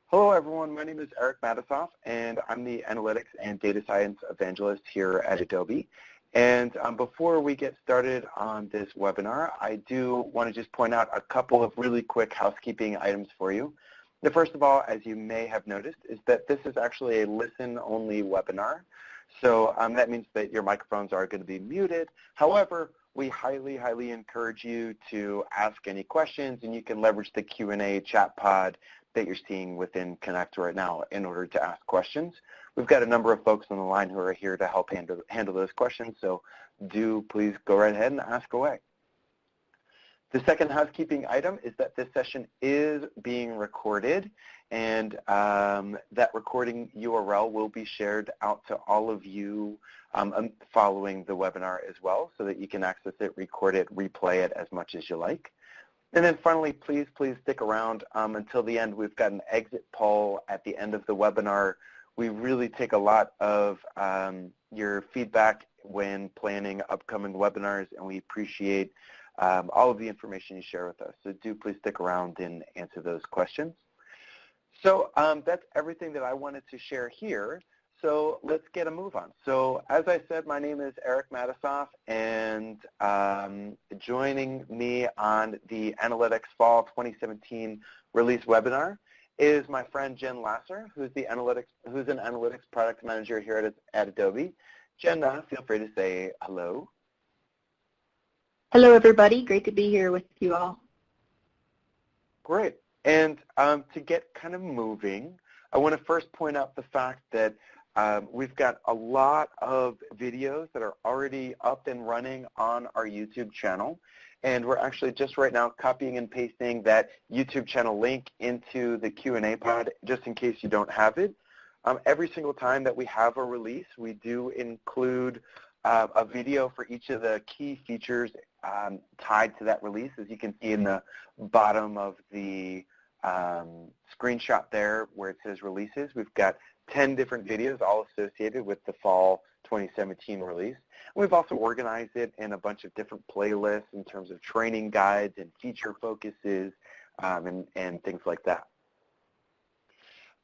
Hello everyone, my name is Eric Matisoff and I'm the Analytics and Data Science Evangelist here at Adobe. And before we get started on this webinar, I do want to just point out a couple of really quick housekeeping items for you. The first of all, as you may have noticed, is that this is actually a listen-only webinar. So that means that your microphones are going to be muted. However, we highly encourage you to ask any questions, and you can leverage the Q&A chat pod that you're seeing within Connect right now in order to ask questions. We've got a number of folks on the line who are here to help handle those questions, so do please go right ahead and ask away. The second housekeeping item is that this session is being recorded, and that recording URL will be shared out to all of you following the webinar as well, so that you can access it, record it, replay it as much as you like. And then finally, please stick around until the end. We've got an exit poll at the end of the webinar. We really take a lot of your feedback when planning upcoming webinars, and we appreciate all of the information you share with us. So do please stick around and answer those questions. So that's everything that I wanted to share here. So let's get a move on. So as I said, my name is Eric Matisoff, and joining me on the Analytics Fall 2017 release webinar is my friend Jen Lasser, who's an analytics product manager here at Adobe. Jen, feel free to say hello. Hello, everybody. Great to be here with you all. Great. And to get kind of moving, I want to first point out the fact that we've got a lot of videos that are already up and running on our YouTube channel. And we're actually just right now copying and pasting that YouTube channel link into the Q&A pod just in case you don't have it. Every single time that we have a release, we do include a video for each of the key features tied to that release. As you can see in the bottom of the screenshot there where it says releases, we've got 10 different videos all associated with the fall 2017 release. We've also organized it in a bunch of different playlists in terms of training guides and feature focuses and things like that.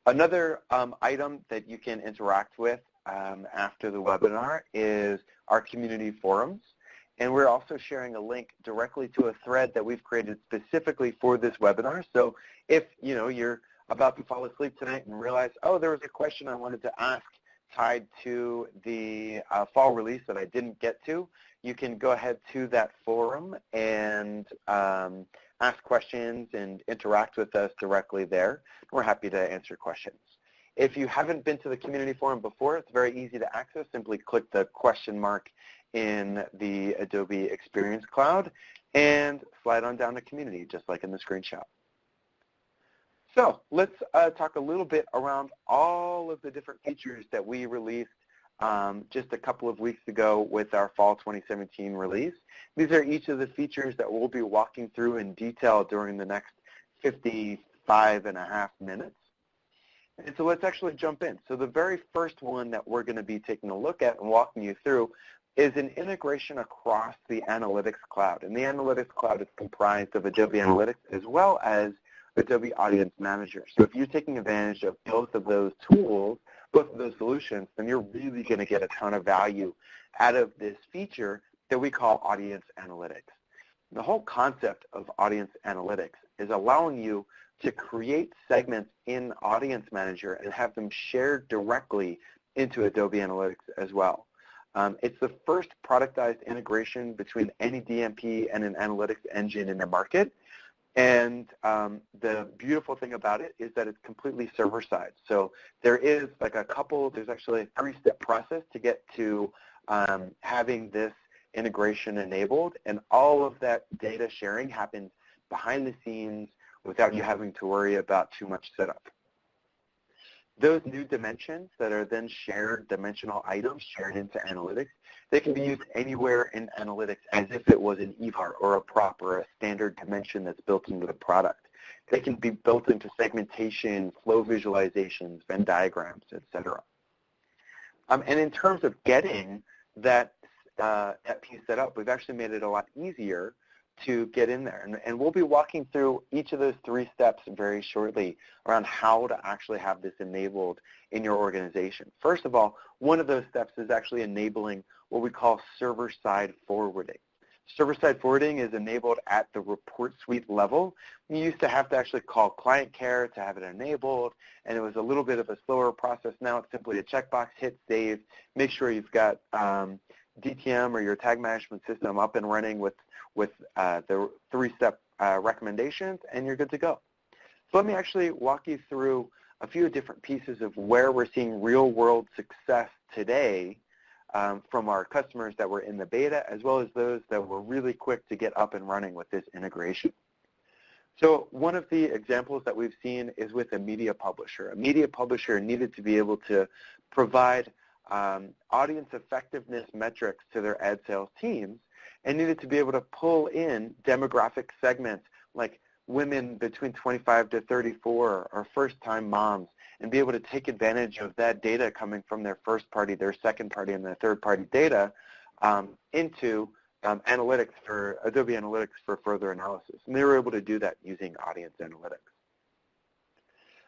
Another item that you can interact with after the webinar is our community forums. And we're also sharing a link directly to a thread that we've created specifically for this webinar. So if you're about to fall asleep tonight and realize, oh, there was a question I wanted to ask tied to the fall release that I didn't get to, you can go ahead to that forum and ask questions and interact with us directly there. We're happy to answer questions. If you haven't been to the community forum before, it's very easy to access. Simply click the question mark in the Adobe Experience Cloud and slide on down to community, just like in the screenshot. So let's talk a little bit around all of the different features that we released just a couple of weeks ago with our fall 2017 release. These are each of the features that we'll be walking through in detail during the next 55.5 minutes. And so let's actually jump in. So the very first one that we're going to be taking a look at and walking you through is an integration across the Analytics Cloud. And the Analytics Cloud is comprised of Adobe Analytics as well as Adobe Audience Manager. So if you're taking advantage of both of those tools, both of those solutions, then you're really going to get a ton of value out of this feature that we call Audience Analytics. The whole concept of Audience Analytics is allowing you to create segments in Audience Manager and have them shared directly into Adobe Analytics as well. It's the first productized integration between any DMP and an analytics engine in the market. And the beautiful thing about it is that it's completely server-side. So there is there's actually a 3-step process to get to having this integration enabled, and all of that data sharing happens behind the scenes without you having to worry about too much setup. Those new dimensions that are then shared, dimensional items shared into analytics, they can be used anywhere in analytics as if it was an EVAR or a prop or a standard dimension that's built into the product. They can be built into segmentation, flow visualizations, Venn diagrams, etc. And in terms of getting that piece set up, we've actually made it a lot easier to get in there. And we'll be walking through each of those 3 steps very shortly around how to actually have this enabled in your organization. First of all, one of those steps is actually enabling what we call server-side forwarding. Server-side forwarding is enabled at the report suite level. You used to have to actually call client care to have it enabled, and it was a little bit of a slower process. Now it's simply a checkbox, hit save, make sure you've got DTM or your tag management system up and running with the 3-step recommendations, and you're good to go. So let me actually walk you through a few different pieces of where we're seeing real-world success today from our customers that were in the beta, as well as those that were really quick to get up and running with this integration. So one of the examples that we've seen is with a media publisher. A media publisher needed to be able to provide audience effectiveness metrics to their ad sales teams, and needed to be able to pull in demographic segments like women between 25 to 34 or first-time moms, and be able to take advantage of that data coming from their first party, their second party, and their third party data into analytics for Adobe Analytics for further analysis. And they were able to do that using Audience Analytics.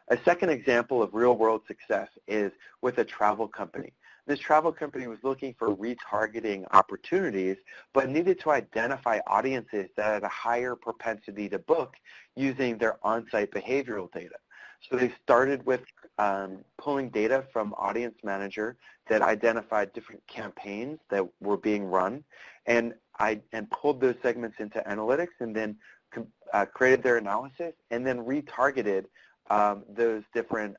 A second example of real-world success is with a travel company. This travel company was looking for retargeting opportunities, but needed to identify audiences that had a higher propensity to book using their on-site behavioral data. So they started with pulling data from Audience Manager that identified different campaigns that were being run, and pulled those segments into analytics, and then created their analysis, and then retargeted those different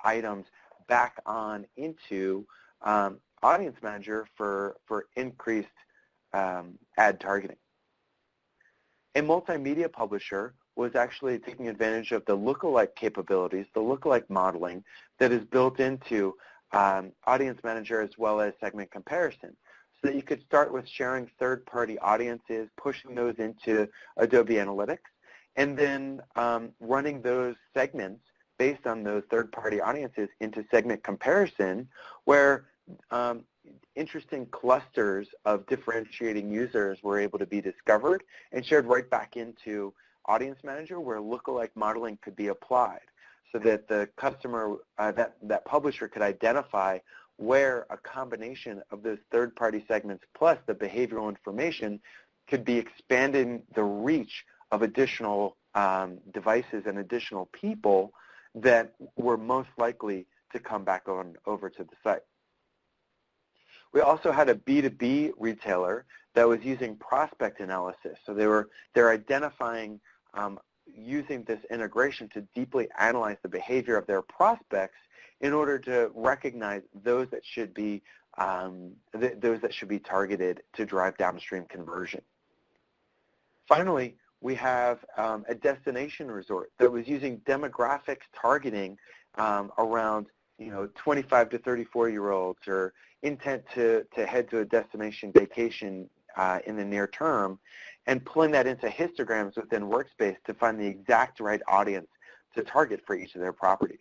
items back on into Audience Manager for increased ad targeting. A multimedia publisher was actually taking advantage of the lookalike capabilities, the lookalike modeling that is built into Audience Manager as well as segment comparison, so that you could start with sharing third-party audiences, pushing those into Adobe Analytics, and then running those segments based on those third-party audiences into segment comparison, where interesting clusters of differentiating users were able to be discovered and shared right back into Audience Manager, where lookalike modeling could be applied, so that the customer, that publisher could identify where a combination of those third-party segments plus the behavioral information could be expanding the reach of additional devices and additional people that were most likely to come back over to the site. We also had a B2B retailer that was using prospect analysis. So they're identifying, using this integration to deeply analyze the behavior of their prospects in order to recognize those that should be targeted to drive downstream conversion. Finally, we have a destination resort that was using demographics targeting around 25 to 34-year-olds, or intent to head to a destination vacation in the near term, and pulling that into histograms within Workspace to find the exact right audience to target for each of their properties.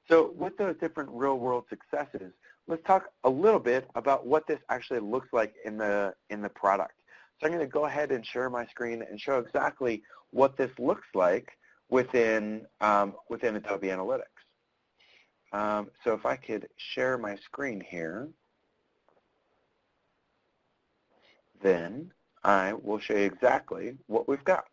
So with those different real-world successes, let's talk a little bit about what this actually looks like in the product. So I'm going to go ahead and share my screen and show exactly what this looks like within Adobe Analytics. So if I could share my screen here, then I will show you exactly what we've got.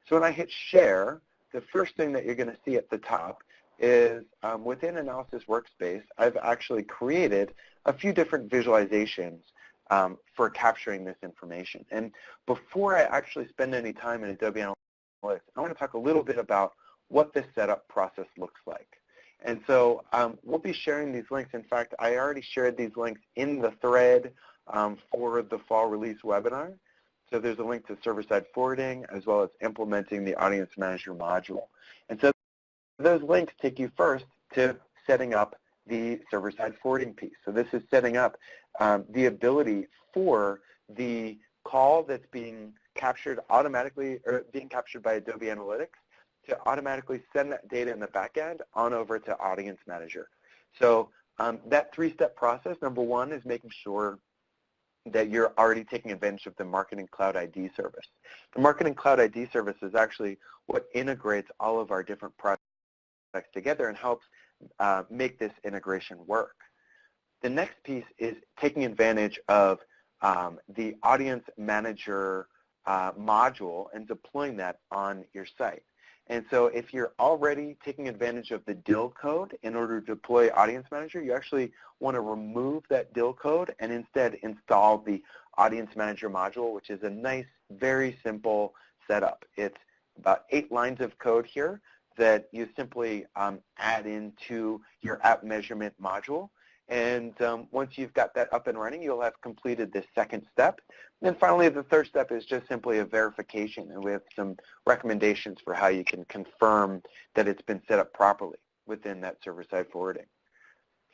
So when I hit share, the first thing that you're going to see at the top is within Analysis Workspace, I've actually created a few different visualizations for capturing this information. And before I actually spend any time in Adobe Analytics, I want to talk a little bit about what this setup process looks like. And so we'll be sharing these links. In fact, I already shared these links in the thread for the fall release webinar. So there's a link to server-side forwarding as well as implementing the Audience Manager module. And so those links take you first to setting up the server-side forwarding piece. So this is setting up the ability for the call that's being captured automatically, or being captured by Adobe Analytics, to automatically send that data in the back end on over to Audience Manager. So that three-step process, number one, is making sure that you're already taking advantage of the Marketing Cloud ID service. The Marketing Cloud ID service is actually what integrates all of our different products together and helps make this integration work. The next piece is taking advantage of the Audience Manager module and deploying that on your site. And so if you're already taking advantage of the DIL code in order to deploy Audience Manager, you actually want to remove that DIL code and instead install the Audience Manager module, which is a nice, very simple setup. It's about 8 lines of code here that you simply add into your app measurement module. And once you've got that up and running, you'll have completed this second step. And then finally, the third step is just simply a verification. And we have some recommendations for how you can confirm that it's been set up properly within that server-side forwarding.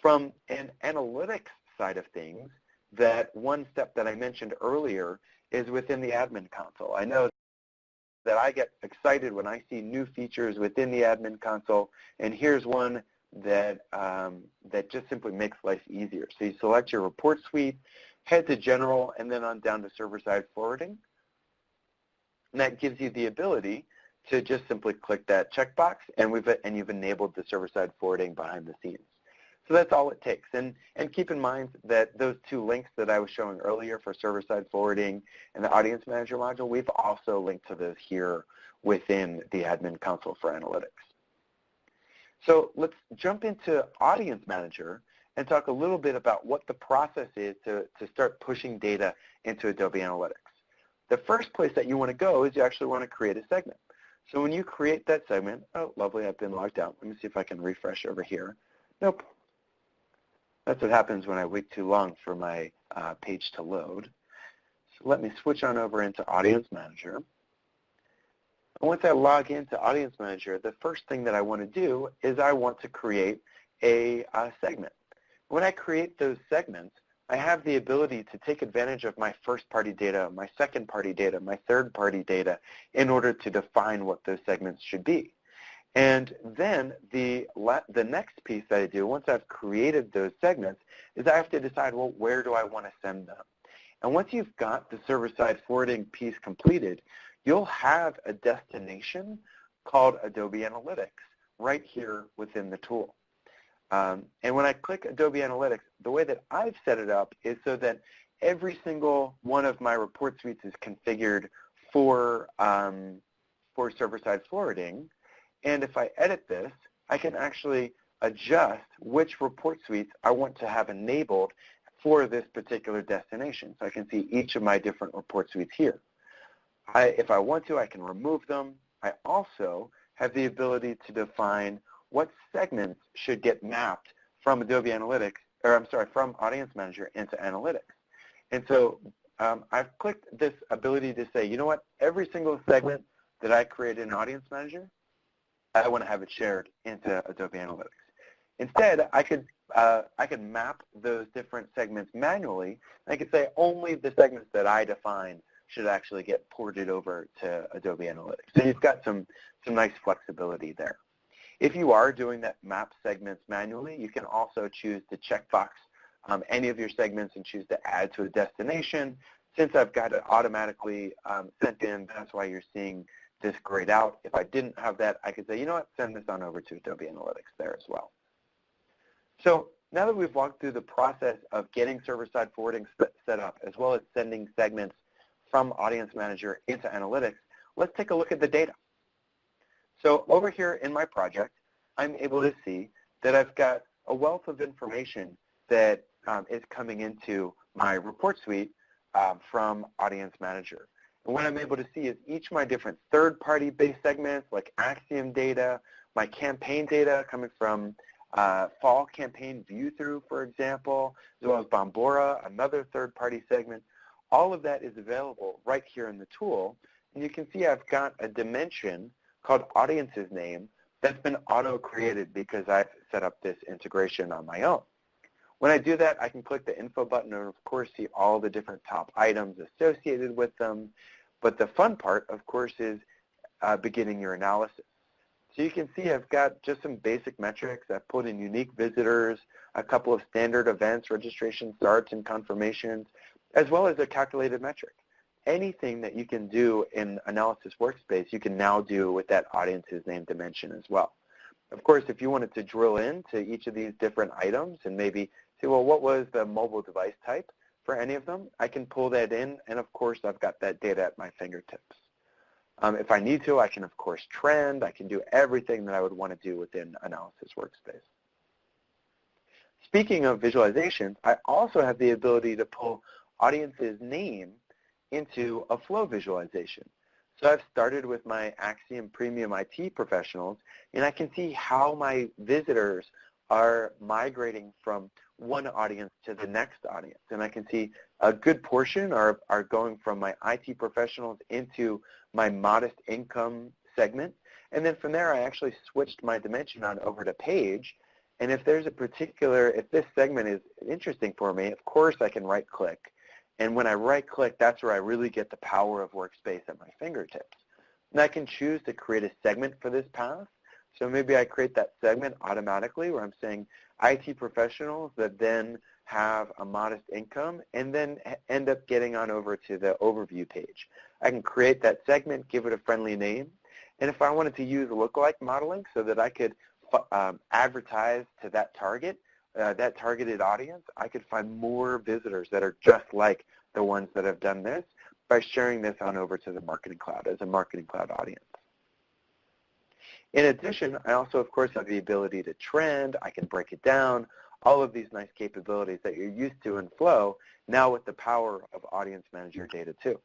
From an analytics side of things, that one step that I mentioned earlier is within the admin console. I know that I get excited when I see new features within the admin console, and here's one that just simply makes life easier. So you select your report suite, head to General, and then on down to Server-Side Forwarding. And that gives you the ability to just simply click that checkbox, and you've enabled the Server-Side Forwarding behind the scenes. So that's all it takes. And keep in mind that those 2 links that I was showing earlier for Server-Side Forwarding and the Audience Manager module, we've also linked to those here within the Admin Console for Analytics. So let's jump into Audience Manager and talk a little bit about what the process is to start pushing data into Adobe Analytics. The first place that you want to go is you actually want to create a segment. So when you create that segment, oh, lovely, I've been logged out. Let me see if I can refresh over here. Nope. That's what happens when I wait too long for my page to load. So let me switch on over into Audience Manager. And once I log into Audience Manager, the first thing that I want to do is I want to create a segment. When I create those segments, I have the ability to take advantage of my first-party data, my second-party data, my third-party data in order to define what those segments should be. And then the next piece that I do, once I've created those segments, is I have to decide, well, where do I want to send them? And once you've got the server-side forwarding piece completed, you'll have a destination called Adobe Analytics right here within the tool. And when I click Adobe Analytics, the way that I've set it up is so that every single one of my report suites is configured for server-side forwarding. And if I edit this, I can actually adjust which report suites I want to have enabled for this particular destination. So I can see each of my different report suites here. If I want to, I can remove them. I also have the ability to define what segments should get mapped from Adobe Analytics, or I'm sorry, from Audience Manager into Analytics. And so I've clicked this ability to say, you know what, every single segment that I create in Audience Manager, I want to have it shared into Adobe Analytics. Instead, I could map those different segments manually. I could say only the segments that I define should actually get ported over to Adobe Analytics. So you've got some nice flexibility there. If you are doing that map segments manually, you can also choose to checkbox any of your segments and choose to add to a destination. Since I've got it automatically sent in, that's why you're seeing this grayed out. If I didn't have that, I could say, you know what, send this on over to Adobe Analytics there as well. So now that we've walked through the process of getting server-side forwarding set up, as well as sending segments from Audience Manager into Analytics, let's take a look at the data. So over here in my project, I'm able to see that I've got a wealth of information that is coming into my report suite from Audience Manager. And what I'm able to see is each of my different third-party based segments, like Axiom data, my campaign data coming from fall campaign view-through, for example, as well as Bombora, another third-party segment. All of that is available right here in the tool. And you can see I've got a dimension called Audience's Name that's been auto-created because I've set up this integration on my own. When I do that, I can click the Info button and, of course, see all the different top items associated with them. But the fun part, of course, is beginning your analysis. So you can see I've got just some basic metrics. I've put in unique visitors, a couple of standard events, registration starts and confirmations, as well as a calculated metric. Anything that you can do in Analysis Workspace, you can now do with that audience's name dimension as well. Of course, if you wanted to drill into each of these different items and maybe say, well, what was the mobile device type for any of them, I can pull that in, and of course, I've got that data at my fingertips. If I need to, I can, of course, trend. I can do everything that I would want to do within Analysis Workspace. Speaking of visualizations, I also have the ability to pull audience's name into a flow visualization. So I've started with my Axiom Premium IT professionals, and I can see how my visitors are migrating from one audience to the next audience. And I can see a good portion are going from my IT professionals into my modest income segment. And then from there, I actually switched my dimension on over to page. And if there's a particular, if this segment is interesting for me, of course I can right click. And when I right-click, that's where I really get the power of Workspace at my fingertips. And I can choose to create a segment for this path. So maybe I create that segment automatically where I'm saying IT professionals that then have a modest income and then end up getting on over to the overview page. I can create that segment, give it a friendly name. And if I wanted to use lookalike modeling so that I could advertise to that target, that targeted audience, I could find more visitors that are just like the ones that have done this by sharing this on over to the Marketing Cloud as a Marketing Cloud audience. In addition, I also, of course, have the ability to trend. I can break it down, all of these nice capabilities that you're used to in Flow, now with the power of Audience Manager data too.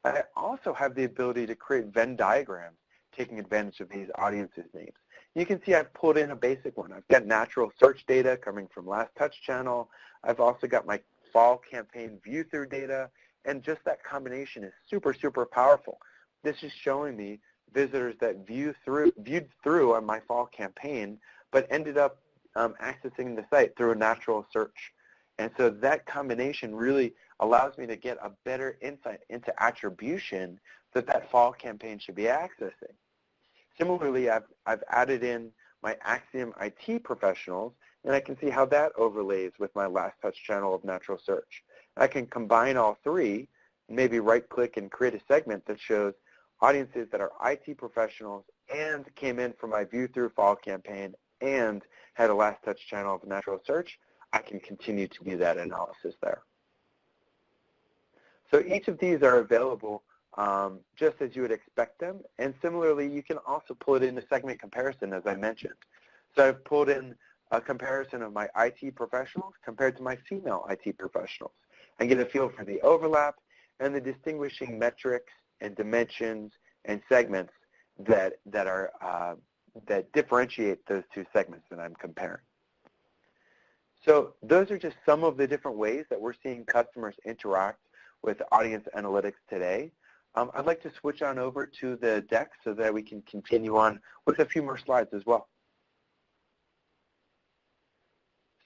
I also have the ability to create Venn diagrams taking advantage of these audiences' names. You can see I've pulled in a basic one. I've got natural search data coming from Last Touch Channel. I've also got my fall campaign view-through data, and just that combination is super, super powerful. This is showing me visitors that viewed through on my fall campaign, but ended up accessing the site through a natural search. And so that combination really allows me to get a better insight into attribution that that fall campaign should be accessing. Similarly, I've added in my Axiom IT professionals, and I can see how that overlays with my Last Touch Channel of natural search. I can combine all three, maybe right-click and create a segment that shows audiences that are IT professionals and came in from my view-through fall campaign and had a Last Touch Channel of natural search. I can continue to do that analysis there. So each of these are available just as you would expect them. And similarly, you can also pull it into segment comparison, as I mentioned. So I've pulled in a comparison of my IT professionals compared to my female IT professionals and get a feel for the overlap and the distinguishing metrics and dimensions and segments that differentiate those two segments that I'm comparing. So those are just some of the different ways that we're seeing customers interact with audience analytics today. I'd like to switch on over to the deck so that we can continue on with a few more slides as well.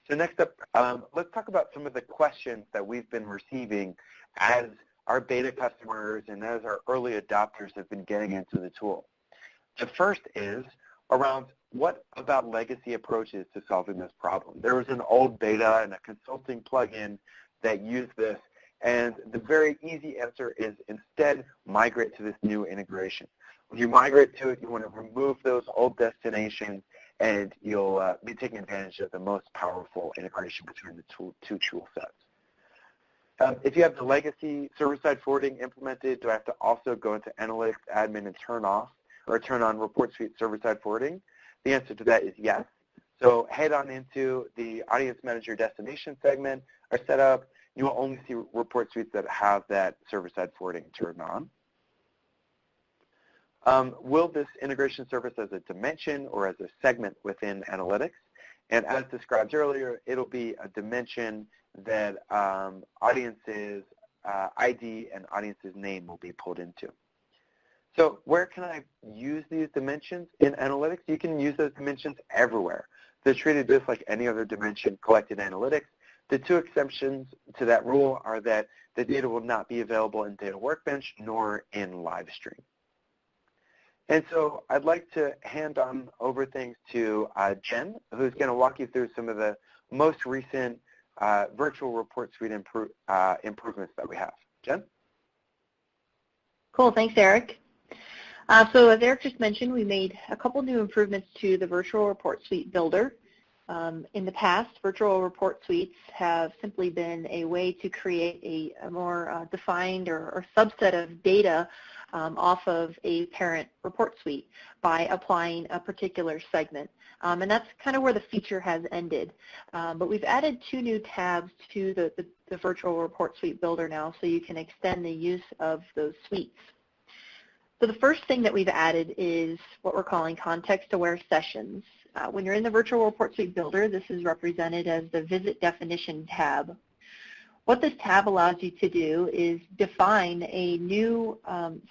So next up, let's talk about some of the questions that we've been receiving as our beta customers and as our early adopters have been getting into the tool. The first is around what about legacy approaches to solving this problem? There was an old beta and a consulting plugin that used this, and the very easy answer is instead migrate to this new integration. When you migrate to it, you want to remove those old destinations, and you'll be taking advantage of the most powerful integration between the two tool sets. If you have the legacy server-side forwarding implemented, do I have to also go into Analytics Admin and turn off or turn on Report Suite server-side forwarding? The answer to that is yes. So head on into the Audience Manager destination segment or setup. You will only see report suites that have that server-side forwarding turned on. Will this integration service as a dimension or as a segment within Analytics? And as described earlier, it'll be a dimension that audiences ID and audience's name will be pulled into. So where can I use these dimensions in Analytics? You can use those dimensions everywhere. They're treated just like any other dimension collected in Analytics. The two exceptions to that rule are that the data will not be available in Data Workbench nor in Livestream. And so I'd like to hand on over things to Jen, who's going to walk you through some of the most recent virtual report suite improvements that we have. Jen? Cool, thanks, Eric. So as Eric just mentioned, we made a couple new improvements to the virtual report suite builder. In the past, virtual report suites have simply been a way to create a more defined or subset of data off of a parent report suite by applying a particular segment. And that's kind of where the feature has ended. But we've added two new tabs to the virtual report suite builder now, so you can extend the use of those suites. So the first thing that we've added is what we're calling context-aware sessions. When you're in the virtual report suite builder, this is represented as the visit definition tab. What this tab allows you to do is define a new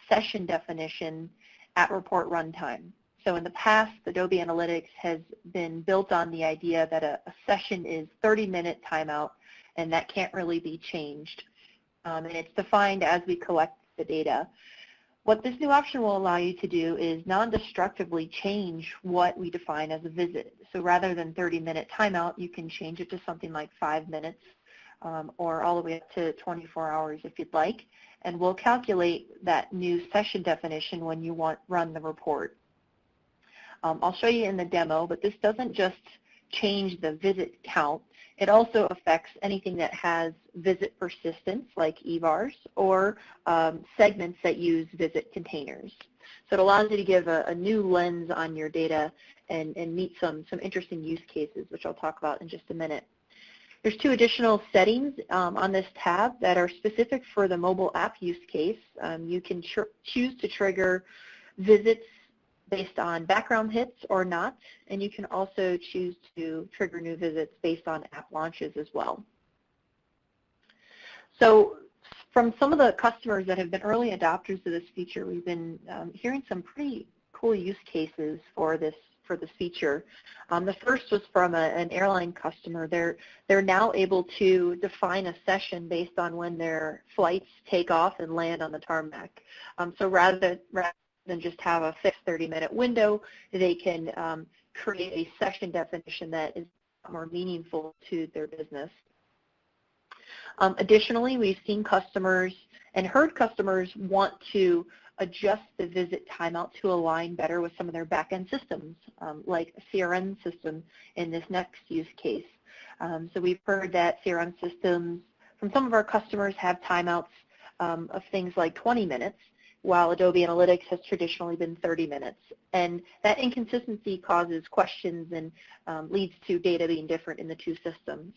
session definition at report runtime. So in the past, Adobe Analytics has been built on the idea that a session is 30-minute timeout, and that can't really be changed. And it's defined as we collect the data. What this new option will allow you to do is non-destructively change what we define as a visit. So rather than 30-minute timeout, you can change it to something like 5 minutes or all the way up to 24 hours if you'd like. And we'll calculate that new session definition when you run the report. I'll show you in the demo, but this doesn't just change the visit count. It also affects anything that has visit persistence, like EVARs, or segments that use visit containers. So it allows you to give a new lens on your data and meet some interesting use cases, which I'll talk about in just a minute. There's two additional settings on this tab that are specific for the mobile app use case. You can choose to trigger visits based on background hits or not, and you can also choose to trigger new visits based on app launches as well. So from some of the customers that have been early adopters of this feature, we've been hearing some pretty cool use cases for this feature. The first was from an airline customer. They're now able to define a session based on when their flights take off and land on the tarmac. So rather than just have a fixed 30-minute window, they can create a session definition that is more meaningful to their business. Additionally, we've seen customers and heard customers want to adjust the visit timeout to align better with some of their back-end systems, like a CRM system in this next use case. So we've heard that CRM systems from some of our customers have timeouts of things like 20 minutes, while Adobe Analytics has traditionally been 30 minutes. And that inconsistency causes questions and leads to data being different in the two systems.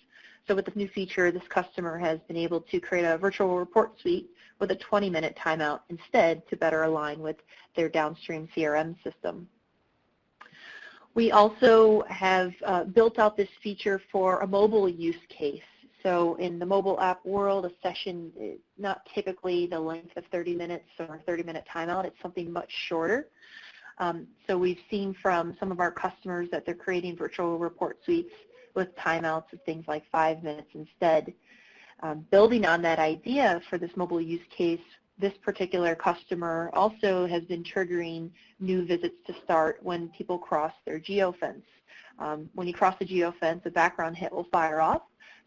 So with this new feature, this customer has been able to create a virtual report suite with a 20-minute timeout instead to better align with their downstream CRM system. We also have built out this feature for a mobile use case. So in the mobile app world, a session is not typically the length of 30 minutes or a 30-minute timeout. It's something much shorter. So we've seen from some of our customers that they're creating virtual report suites with timeouts of things like 5 minutes instead. Building on that idea for this mobile use case, this particular customer also has been triggering new visits to start when people cross their geofence. When you cross the geofence, a background hit will fire off.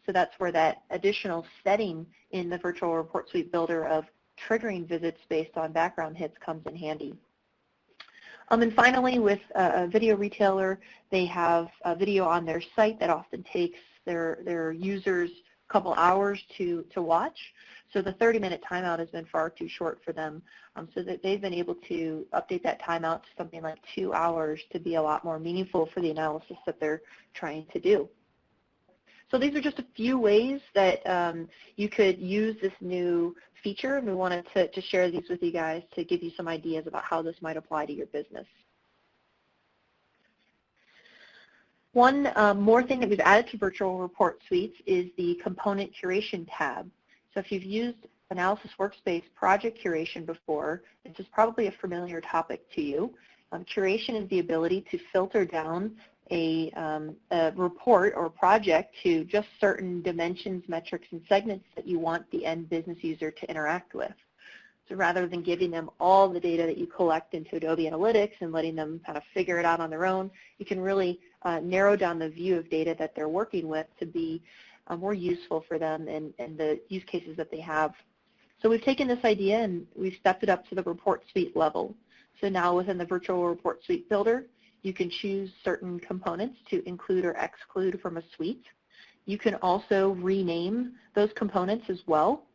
So that's where that additional setting in the virtual report suite builder of triggering visits based on background hits comes in handy. And finally, with a video retailer, they have a video on their site that often takes their users a couple hours to watch. So the 30-minute timeout has been far too short for them, so that they've been able to update that timeout to something like 2 hours to be a lot more meaningful for the analysis that they're trying to do. So these are just a few ways that you could use this new feature, and we wanted to share these with you guys to give you some ideas about how this might apply to your business. One more thing that we've added to virtual report suites is the component curation tab. So if you've used Analysis Workspace project curation before, this is probably a familiar topic to you. Curation is the ability to filter down a report or project to just certain dimensions, metrics, and segments that you want the end business user to interact with. So rather than giving them all the data that you collect into Adobe Analytics and letting them kind of figure it out on their own, you can really narrow down the view of data that they're working with to be more useful for them and the use cases that they have. So we've taken this idea and we've stepped it up to the report suite level. So now within the virtual report suite builder, you can choose certain components to include or exclude from a suite. You can also rename those components as well.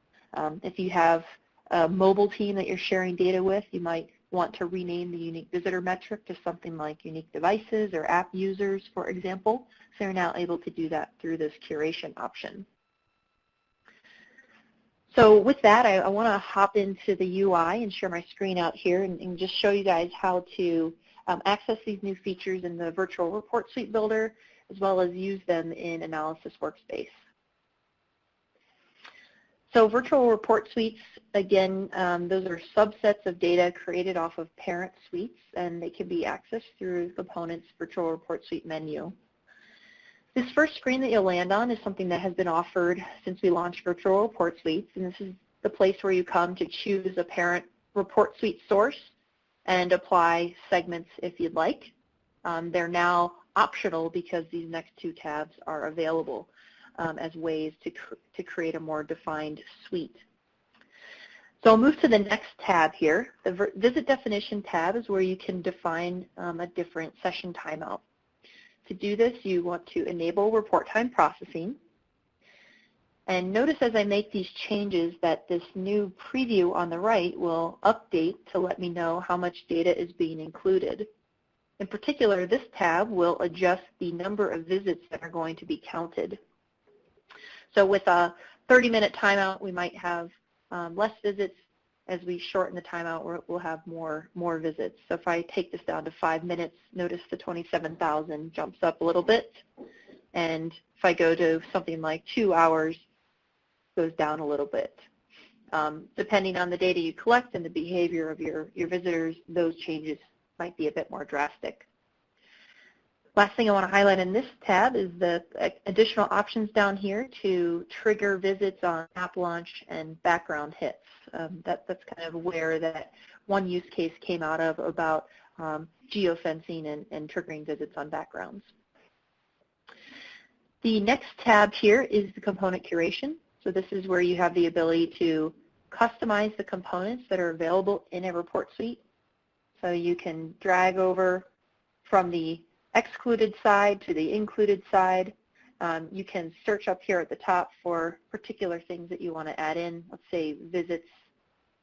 If you have a mobile team that you're sharing data with, you might want to rename the unique visitor metric to something like unique devices or app users, for example. So you're now able to do that through this curation option. So with that, I want to hop into the UI and share my screen out here and just show you guys how to access these new features in the virtual report suite builder, as well as use them in Analysis Workspace. So virtual report suites, again, those are subsets of data created off of parent suites, and they can be accessed through the components virtual report suite menu. This first screen that you'll land on is something that has been offered since we launched virtual report suites, and this is the place where you come to choose a parent report suite source and apply segments if you'd like. They're now optional because these next two tabs are available as ways to create a more defined suite. So I'll move to the next tab here. The Visit Definition tab is where you can define a different session timeout. To do this, you want to enable report time processing. And notice as I make these changes that this new preview on the right will update to let me know how much data is being included. In particular, this tab will adjust the number of visits that are going to be counted. So with a 30-minute timeout, we might have less visits. As we shorten the timeout, we'll have more visits. So if I take this down to 5 minutes, notice the 27,000 jumps up a little bit. And if I go to something like 2 hours, it goes down a little bit. Depending on the data you collect and the behavior of your visitors, those changes might be a bit more drastic. Last thing I want to highlight in this tab is the additional options down here to trigger visits on app launch and background hits. That's kind of where that one use case came out of about geofencing and triggering visits on backgrounds. The next tab here is the component curation. So this is where you have the ability to customize the components that are available in a report suite. So you can drag over from the excluded side to the included side. You can search up here at the top for particular things that you want to add in, let's say visits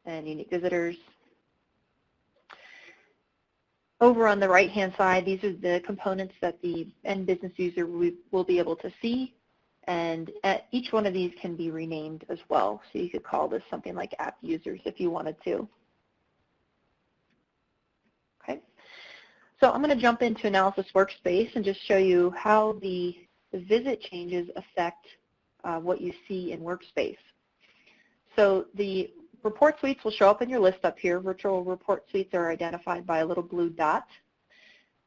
and unique visitors. Over on the right-hand side, these are the components that the end business user will be able to see, and each one of these can be renamed as well. So you could call this something like app users if you wanted to. Okay. So I'm going to jump into Analysis Workspace and just show you how the visit changes affect what you see in Workspace. So the report suites will show up in your list up here. Virtual report suites are identified by a little blue dot.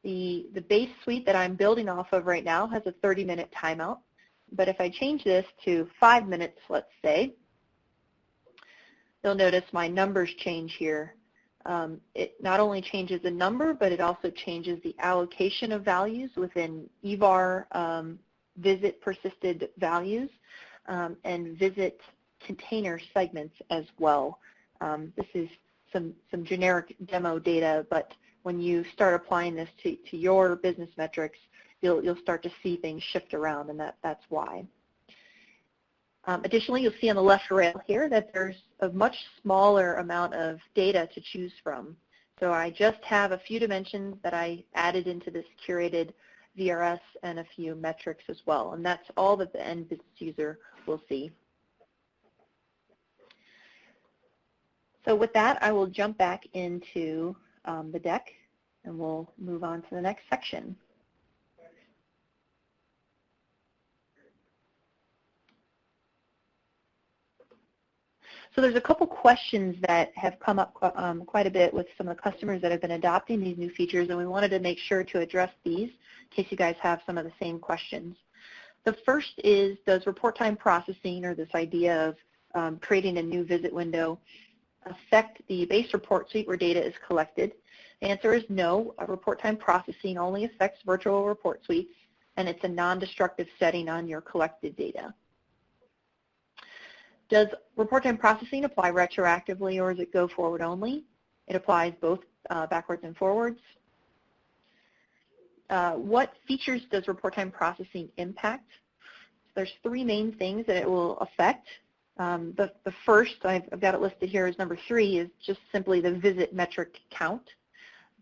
The base suite that I'm building off of right now has a 30-minute timeout. But if I change this to 5 minutes, let's say, you'll notice my numbers change here. It not only changes the number, but it also changes the allocation of values within EVAR visit persisted values and visit container segments as well. This is some generic demo data, but when you start applying this to your business metrics, you'll start to see things shift around, and that's why. Additionally, you'll see on the left rail here that there's a much smaller amount of data to choose from. So I just have a few dimensions that I added into this curated VRS and a few metrics as well, and that's all that the end business user will see. So with that, I will jump back into the deck, and we'll move on to the next section. So there's a couple questions that have come up quite a bit with some of the customers that have been adopting these new features, and we wanted to make sure to address these in case you guys have some of the same questions. The first is, does report time processing, or this idea of creating a new visit window, affect the base report suite where data is collected? The answer is no. Report time processing only affects virtual report suites, and it's a non-destructive setting on your collected data. Does report time processing apply retroactively, or does it go forward only? It applies both backwards and forwards. What features does report time processing impact? There's three main things that it will affect. The first, I've got it listed here as number 3, is just simply the visit metric count.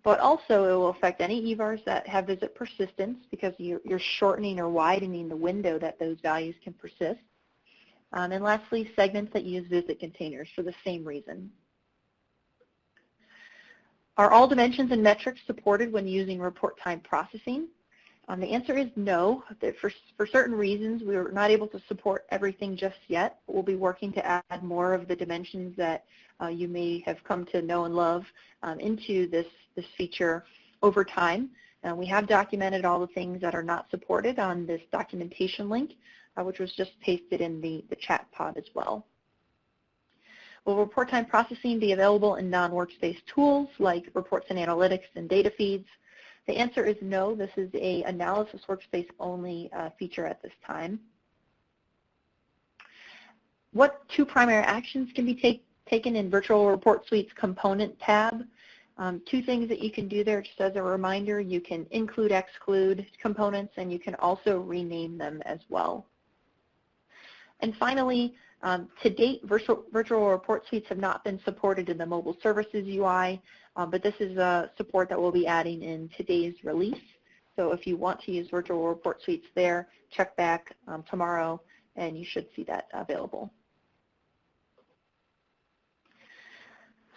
But also it will affect any EVARs that have visit persistence, because you're shortening or widening the window that those values can persist. And lastly, segments that use visit containers for the same reason. Are all dimensions and metrics supported when using report time processing? The answer is no. For certain reasons, we're not able to support everything just yet. We'll be working to add more of the dimensions that you may have come to know and love into this feature over time. We have documented all the things that are not supported on this documentation link, which was just pasted in the chat pod as well. Will report time processing be available in non-Workspace tools like reports and analytics and data feeds? The answer is no. This is an analysis workspace only feature at this time. What 2 primary actions can be taken in Virtual Report Suite's component tab? 2 things that you can do there, just as a reminder. You can include, exclude components, and you can also rename them as well. And finally, to date, virtual report suites have not been supported in the mobile services UI, but this is a support that we'll be adding in today's release. So if you want to use virtual report suites there, check back tomorrow, and you should see that available.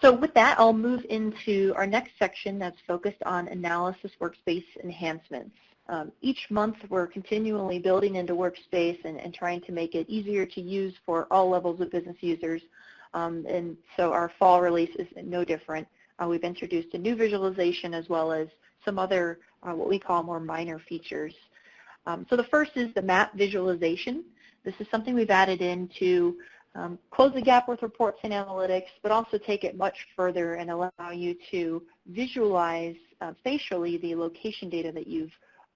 So with that, I'll move into our next section that's focused on analysis workspace enhancements. Each month, we're continually building into Workspace and trying to make it easier to use for all levels of business users. And so our fall release is no different. We've introduced a new visualization as well as some other what we call more minor features. So the first is the map visualization. This is something we've added in to close the gap with reports and analytics, but also take it much further and allow you to visualize spatially the location data that you've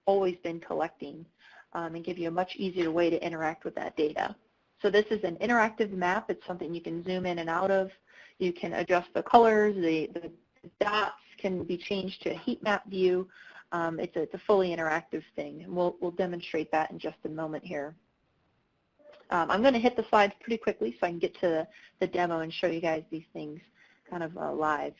always been collecting, and give you a much easier way to interact with that data. So this is an interactive map. It's something you can zoom in and out of. You can adjust the colors. The dots can be changed to a heat map view. It's a fully interactive thing, and we'll demonstrate that in just a moment here. I'm going to hit the slides pretty quickly so I can get to the demo and show you guys these things kind of live.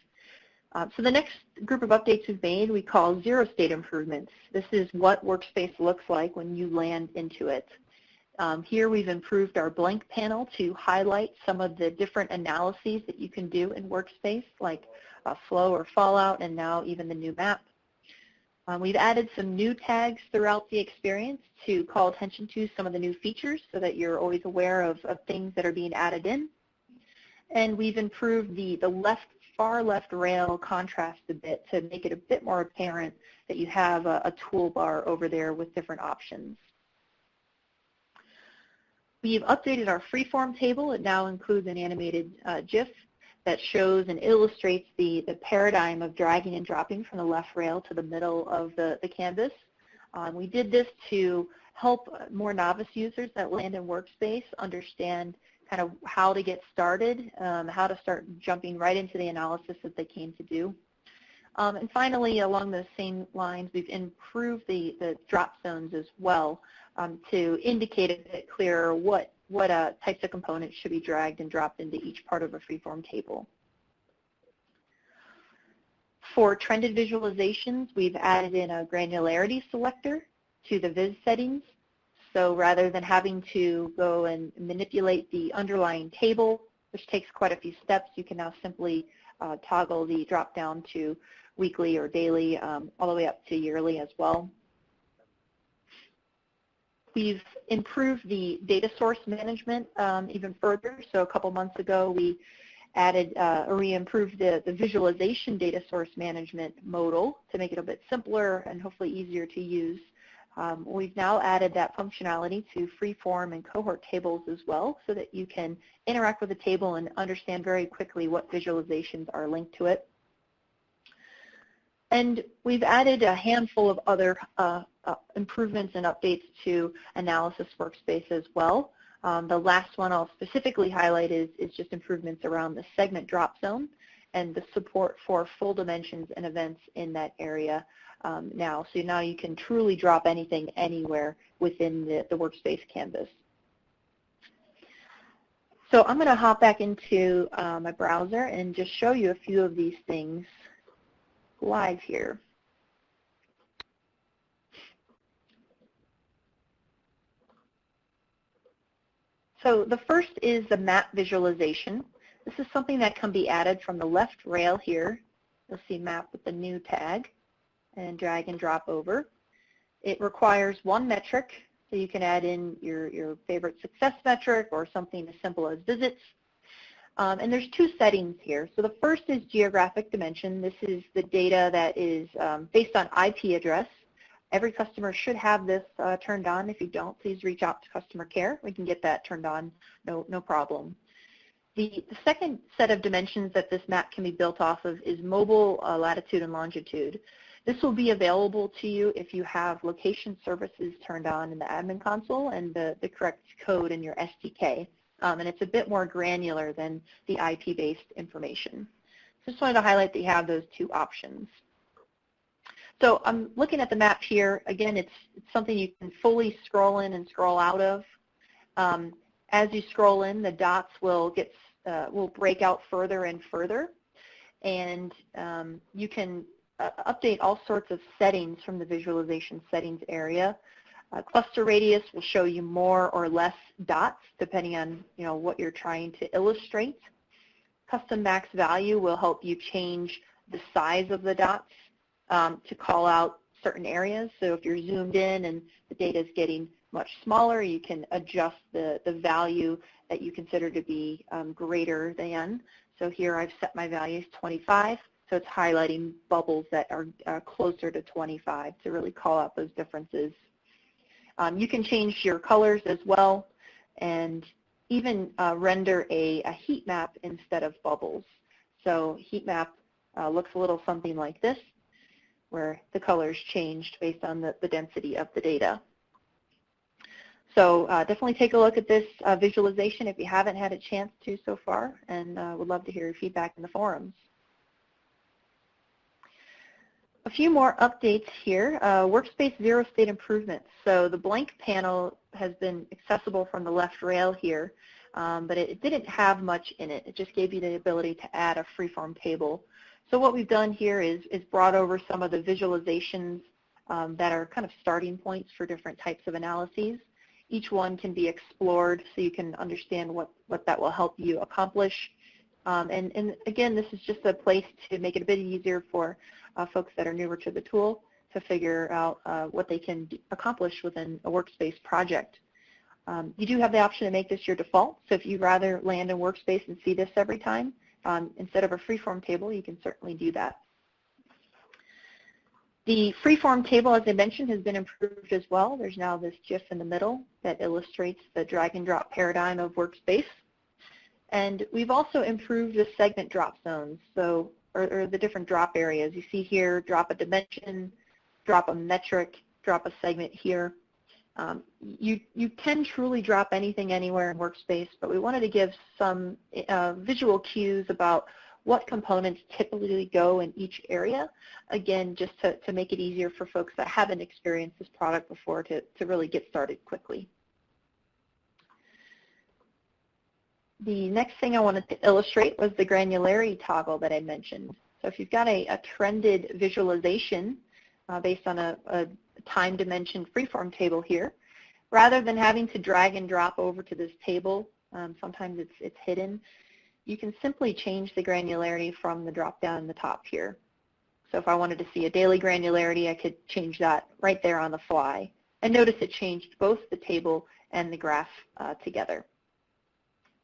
So the next group of updates we've made we call zero state improvements. This is what Workspace looks like when you land into it. Here we've improved our blank panel to highlight some of the different analyses that you can do in Workspace, like flow or fallout, and now even the new map. We've added some new tags throughout the experience to call attention to some of the new features so that you're always aware of things that are being added in. And we've improved the far left rail contrast a bit to make it a bit more apparent that you have a toolbar over there with different options. We've updated our freeform table. It now includes an animated GIF that shows and illustrates the paradigm of dragging and dropping from the left rail to the middle of the canvas. We did this to help more novice users that land in Workspace understand kind of how to get started, how to start jumping right into the analysis that they came to do. And finally, along the same lines, we've improved the drop zones as well to indicate a bit clearer what types of components should be dragged and dropped into each part of a freeform table. For trended visualizations, we've added in a granularity selector to the viz settings. So rather than having to go and manipulate the underlying table, which takes quite a few steps, you can now simply toggle the drop down to weekly or daily, all the way up to yearly as well. We've improved the data source management even further. So a couple months ago, we added or we improved the visualization data source management modal to make it a bit simpler and hopefully easier to use. We've now added that functionality to freeform and cohort tables as well, so that you can interact with the table and understand very quickly what visualizations are linked to it. And we've added a handful of other improvements and updates to Analysis Workspace as well. The last one I'll specifically highlight is just improvements around the segment drop zone and the support for full dimensions and events in that area now. So now you can truly drop anything anywhere within the Workspace canvas. So I'm going to hop back into my browser and just show you a few of these things live here. So the first is the map visualization. This is something that can be added from the left rail here. You'll see map with the new tag, and drag and drop over. It requires one metric, so you can add in your favorite success metric or something as simple as visits. And there's two settings here. So the first is geographic dimension. This is the data that is based on IP address. Every customer should have this turned on. If you don't, please reach out to customer care. We can get that turned on, no problem. The second set of dimensions that this map can be built off of is mobile latitude and longitude. This will be available to you if you have location services turned on in the admin console and the correct code in your SDK. And it's a bit more granular than the IP-based information. Just wanted to highlight that you have those two options. So I'm looking at the map here. Again, it's something you can fully scroll in and scroll out of. As you scroll in, the dots will break out further and further, and you can update all sorts of settings from the visualization settings area. Cluster radius will show you more or less dots depending on what you're trying to illustrate. Custom max value will help you change the size of the dots to call out certain areas. So if you're zoomed in and the data is getting much smaller, you can adjust the value that you consider to be greater than. So here I've set my value as 25, so it's highlighting bubbles that are closer to 25 to really call out those differences. You can change your colors as well, and even render a heat map instead of bubbles. So heat map looks a little something like this, where the colors changed based on the density of the data. So definitely take a look at this visualization if you haven't had a chance to so far, and would love to hear your feedback in the forums. A few more updates here. Workspace zero state improvements. So the blank panel has been accessible from the left rail here, but it didn't have much in it. It just gave you the ability to add a freeform table. So what we've done here is brought over some of the visualizations that are kind of starting points for different types of analyses. Each one can be explored so you can understand what that will help you accomplish. And again, this is just a place to make it a bit easier for folks that are newer to the tool to figure out what they can accomplish within a Workspace project. You do have the option to make this your default, so if you'd rather land in Workspace and see this every time, instead of a freeform table, you can certainly do that. The freeform table, as I mentioned, has been improved as well. There's now this GIF in the middle that illustrates the drag and drop paradigm of Workspace. And we've also improved the segment drop zones, so or the different drop areas. You see here, drop a dimension, drop a metric, drop a segment here. You can truly drop anything anywhere in Workspace, but we wanted to give some visual cues about what components typically go in each area, again, just to make it easier for folks that haven't experienced this product before to really get started quickly. The next thing I wanted to illustrate was the granularity toggle that I mentioned. So if you've got a trended visualization based on a time dimension freeform table here, rather than having to drag and drop over to this table, sometimes it's hidden, you can simply change the granularity from the drop down in the top here. So if I wanted to see a daily granularity, I could change that right there on the fly. And notice it changed both the table and the graph together.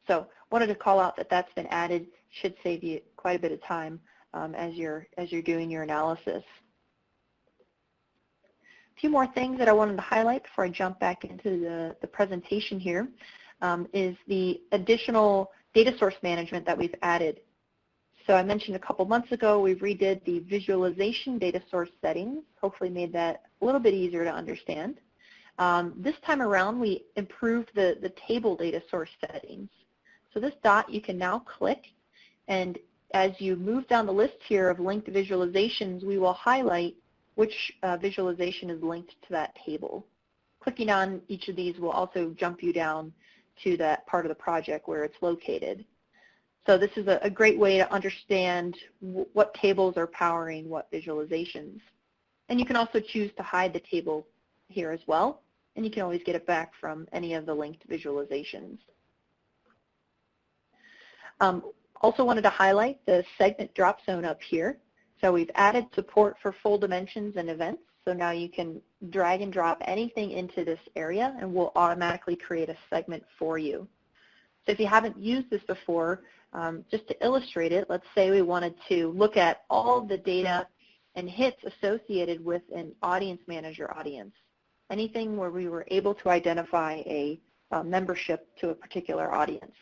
So wanted to call out that that's been added, should save you quite a bit of time as you're doing your analysis. few more things that I wanted to highlight before I jump back into the presentation here is the additional data source management that we've added. So I mentioned a couple months ago we redid the visualization data source settings, hopefully made that a little bit easier to understand. This time around we improved the table data source settings. So this dot you can now click, and as you move down the list here of linked visualizations, we will highlight which visualization is linked to that table. Clicking on each of these will also jump you down to that part of the project where it's located. So this is a great way to understand what tables are powering what visualizations. And you can also choose to hide the table here as well, and you can always get it back from any of the linked visualizations. Also wanted to highlight the segment drop zone up here. So we've added support for full dimensions and events. So now you can drag and drop anything into this area and we'll automatically create a segment for you. So if you haven't used this before, just to illustrate it, let's say we wanted to look at all the data and hits associated with an audience manager audience. Anything where we were able to identify a membership to a particular audience.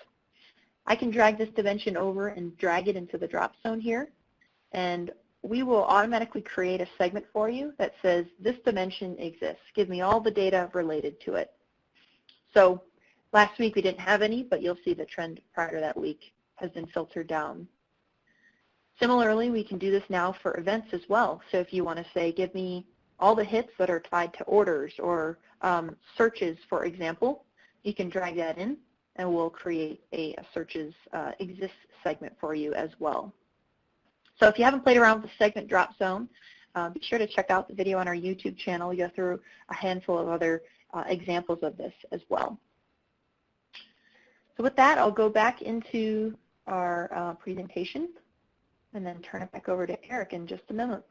I can drag this dimension over and drag it into the drop zone here, and we will automatically create a segment for you that says this dimension exists. Give me all the data related to it. So last week we didn't have any, but you'll see the trend prior to that week has been filtered down. Similarly, we can do this now for events as well. So if you want to say, give me all the hits that are tied to orders or searches, for example, you can drag that in, and we'll create a searches exists segment for you as well. So if you haven't played around with the segment drop zone, be sure to check out the video on our YouTube channel. We go through a handful of other examples of this as well. So with that, I'll go back into our presentation and then turn it back over to Eric in just a minute.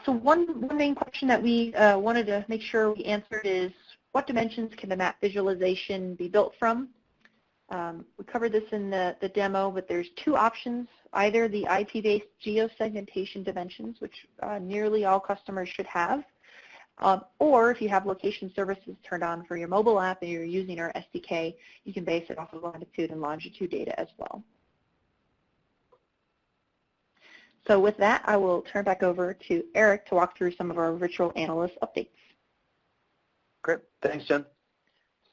So one main question that we wanted to make sure we answered is, what dimensions can the map visualization be built from? We covered this in the demo, but there's two options, either the IP-based geosegmentation dimensions, which nearly all customers should have, or if you have location services turned on for your mobile app and you're using our SDK, you can base it off of latitude and longitude data as well. So with that, I will turn back over to Eric to walk through some of our virtual analyst updates. Great, thanks, Jen.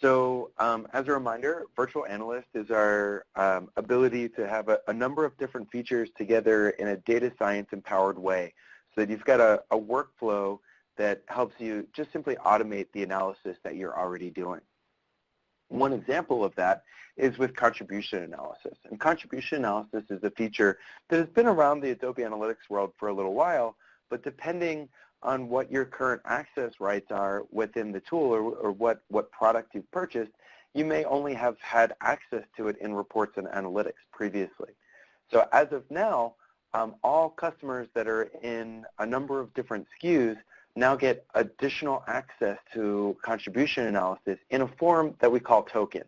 So as a reminder, Virtual Analyst is our ability to have a number of different features together in a data science empowered way, so that you've got a workflow that helps you just simply automate the analysis that you're already doing. One example of that is with contribution analysis. And contribution analysis is a feature that has been around the Adobe Analytics world for a little while, but depending on what your current access rights are within the tool or what product you've purchased, you may only have had access to it in reports and analytics previously. So as of now, all customers that are in a number of different SKUs now get additional access to contribution analysis in a form that we call tokens,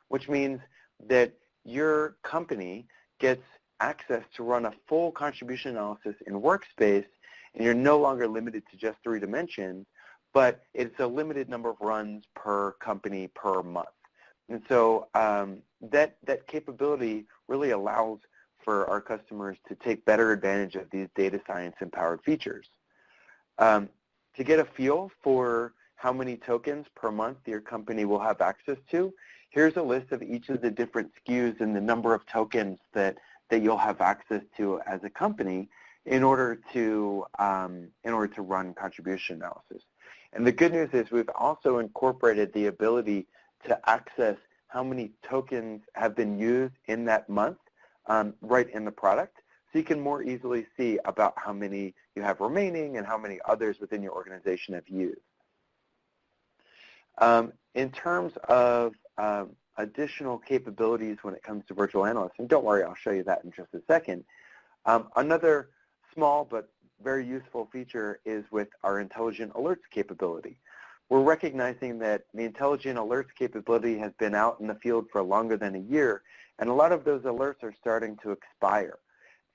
which means that your company gets access to run a full contribution analysis in Workspace, and you're no longer limited to just 3 dimensions, but it's a limited number of runs per company per month. And so that capability really allows for our customers to take better advantage of these data science empowered features. To get a feel for how many tokens per month your company will have access to, here's a list of each of the different SKUs and the number of tokens that you'll have access to as a company in order to run contribution analysis. And the good news is we've also incorporated the ability to access how many tokens have been used in that month right in the product, so you can more easily see about how many you have remaining and how many others within your organization have used. In terms of additional capabilities when it comes to virtual analysts, and don't worry, I'll show you that in just a second. Another small but very useful feature is with our intelligent alerts capability. We're recognizing that the intelligent alerts capability has been out in the field for longer than a year, and a lot of those alerts are starting to expire.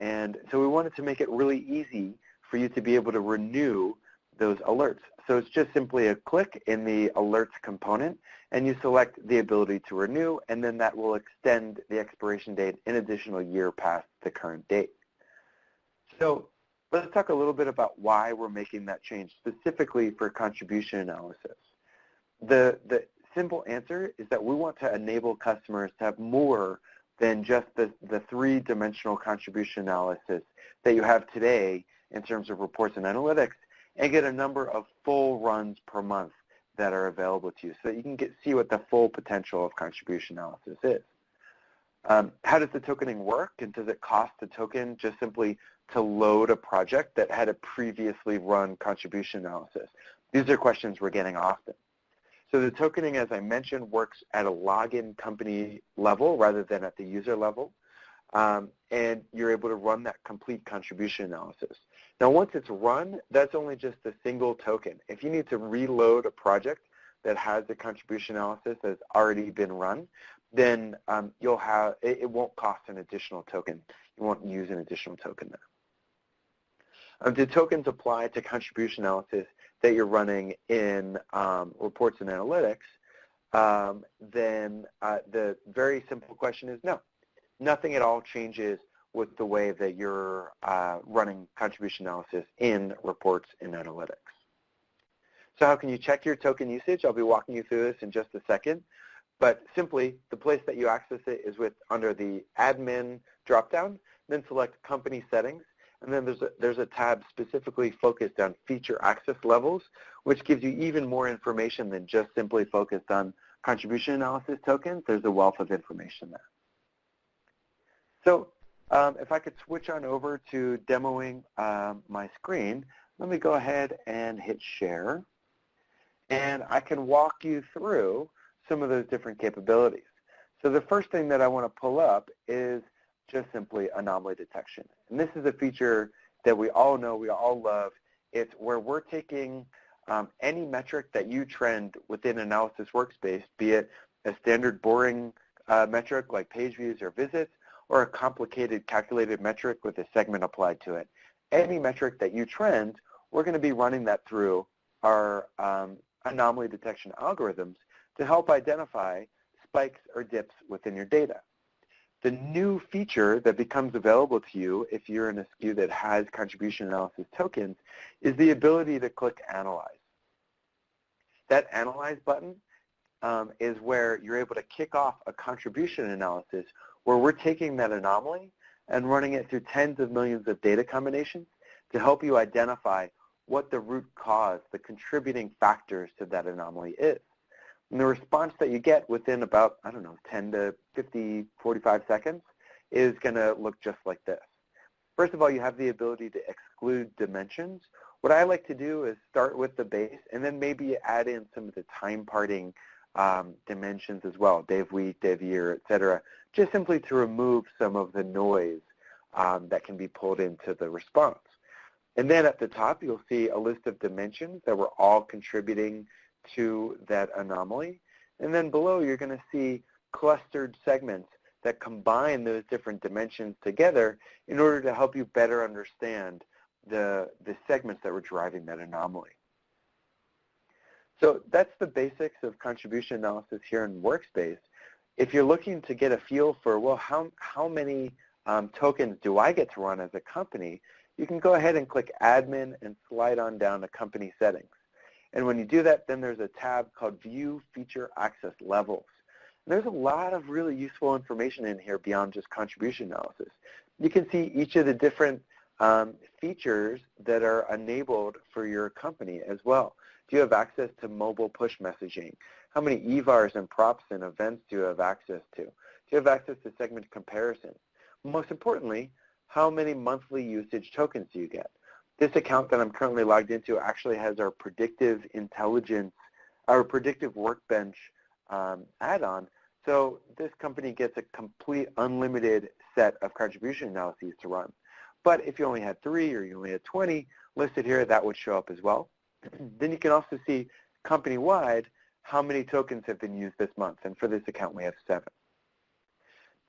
And so we wanted to make it really easy for you to be able to renew those alerts. So it's just simply a click in the alerts component, and you select the ability to renew, and then that will extend the expiration date an additional year past the current date. So let's talk a little bit about why we're making that change specifically for contribution analysis. The simple answer is that we want to enable customers to have more than just the three-dimensional contribution analysis that you have today in terms of reports and analytics, and get a number of full runs per month that are available to you so that you can see what the full potential of contribution analysis is. How does the tokening work, and does it cost a token just simply to load a project that had a previously run contribution analysis? These are questions we're getting often. So the tokening, as I mentioned, works at a login company level rather than at the user level, and you're able to run that complete contribution analysis. Now, once it's run, that's only just a single token. If you need to reload a project that has the contribution analysis that's already been run, then it won't cost an additional token. You won't use an additional token there. Do tokens apply to contribution analysis that you're running in reports and analytics? Then the very simple question is no. Nothing at all changes with the way that you're running contribution analysis in reports and analytics. So how can you check your token usage? I'll be walking you through this in just a second. But simply, the place that you access it is under the admin dropdown, then select company settings, and then there's a tab specifically focused on feature access levels, which gives you even more information than just simply focused on contribution analysis tokens. There's a wealth of information there. So if I could switch on over to demoing my screen, let me go ahead and hit share. And I can walk you through some of those different capabilities. So the first thing that I want to pull up is just simply anomaly detection. And this is a feature that we all know, we all love. It's where we're taking any metric that you trend within Analysis Workspace, be it a standard boring metric like page views or visits, or a complicated calculated metric with a segment applied to it. Any metric that you trend, we're going to be running that through our anomaly detection algorithms to help identify spikes or dips within your data. The new feature that becomes available to you if you're in a SKU that has contribution analysis tokens is the ability to click Analyze. That Analyze button is where you're able to kick off a contribution analysis where we're taking that anomaly and running it through tens of millions of data combinations to help you identify what the root cause, the contributing factors to that anomaly is. And the response that you get within about, 10 to 50, 45 seconds is going to look just like this. First of all, you have the ability to exclude dimensions. What I like to do is start with the base and then maybe add in some of the time parting dimensions as well, day of week, day of year, etc., just simply to remove some of the noise that can be pulled into the response. And then at the top, you'll see a list of dimensions that were all contributing to that anomaly. And then below, you're going to see clustered segments that combine those different dimensions together in order to help you better understand the segments that were driving that anomaly. So that's the basics of contribution analysis here in Workspace. If you're looking to get a feel for, well, how many tokens do I get to run as a company, you can go ahead and click Admin and slide on down to Company Settings. And when you do that, then there's a tab called View Feature Access Levels. And there's a lot of really useful information in here beyond just contribution analysis. You can see each of the different features that are enabled for your company as well. Do you have access to mobile push messaging? How many EVARs and props and events do you have access to? Do you have access to segment comparison? Most importantly, how many monthly usage tokens do you get? This account that I'm currently logged into actually has our predictive intelligence, our predictive workbench add-on. So this company gets a complete unlimited set of contribution analyses to run. But if you only had 3 or you only had 20 listed here, that would show up as well. Then you can also see company-wide how many tokens have been used this month. And for this account, we have 7.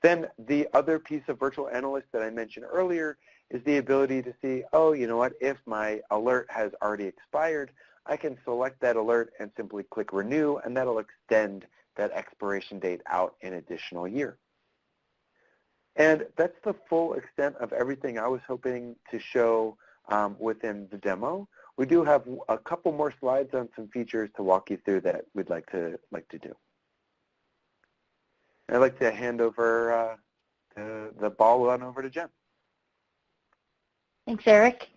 Then the other piece of Virtual Analyst that I mentioned earlier is the ability to see, oh, you know what, if my alert has already expired, I can select that alert and simply click Renew, and that'll extend that expiration date out an additional year. And that's the full extent of everything I was hoping to show within the demo. We do have a couple more slides on some features to walk you through that we'd like to do. And I'd like to hand over the ball on over to Jen. Thanks, Eric.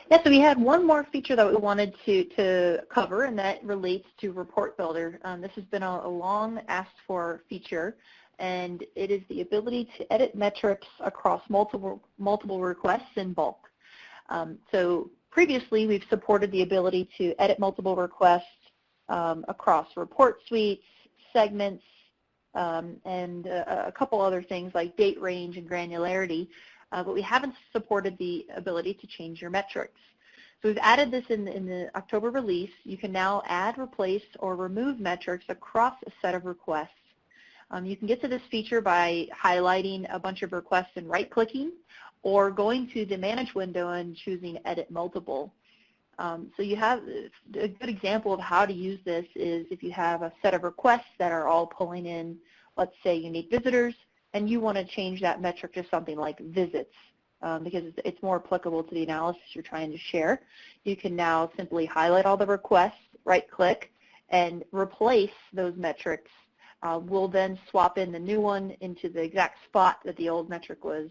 Yeah, so we had one more feature that we wanted to cover, and that relates to Report Builder. This has been a long asked for feature, and it is the ability to edit metrics across multiple requests in bulk. So previously, we've supported the ability to edit multiple requests across report suites, segments, and a couple other things like date range and granularity, but we haven't supported the ability to change your metrics. So we've added this in the October release. You can now add, replace, or remove metrics across a set of requests. You can get to this feature by highlighting a bunch of requests and right-clicking, or going to the Manage window and choosing Edit Multiple. So you have a good example of how to use this is if you have a set of requests that are all pulling in, let's say, unique visitors, and you want to change that metric to something like visits because it's more applicable to the analysis you're trying to share. You can now simply highlight all the requests, right-click, and replace those metrics. We'll then swap in the new one into the exact spot that the old metric was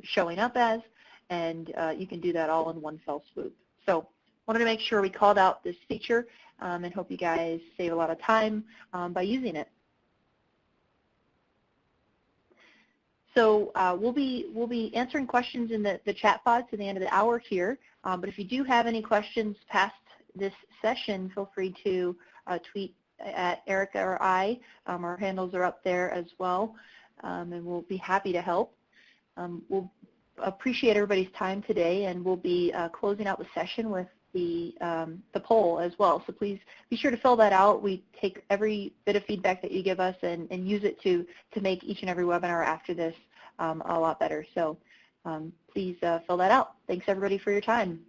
showing up as, and you can do that all in one fell swoop. So wanted to make sure we called out this feature and hope you guys save a lot of time by using it. So we'll be answering questions in the chat pod to the end of the hour here, but if you do have any questions past this session, feel free to tweet at Erica or I. Our handles are up there as well, and we'll be happy to help. We'll appreciate everybody's time today, and we'll be closing out the session with the poll as well. So please be sure to fill that out. We take every bit of feedback that you give us and use it to make each and every webinar after this a lot better. So please fill that out. Thanks everybody for your time.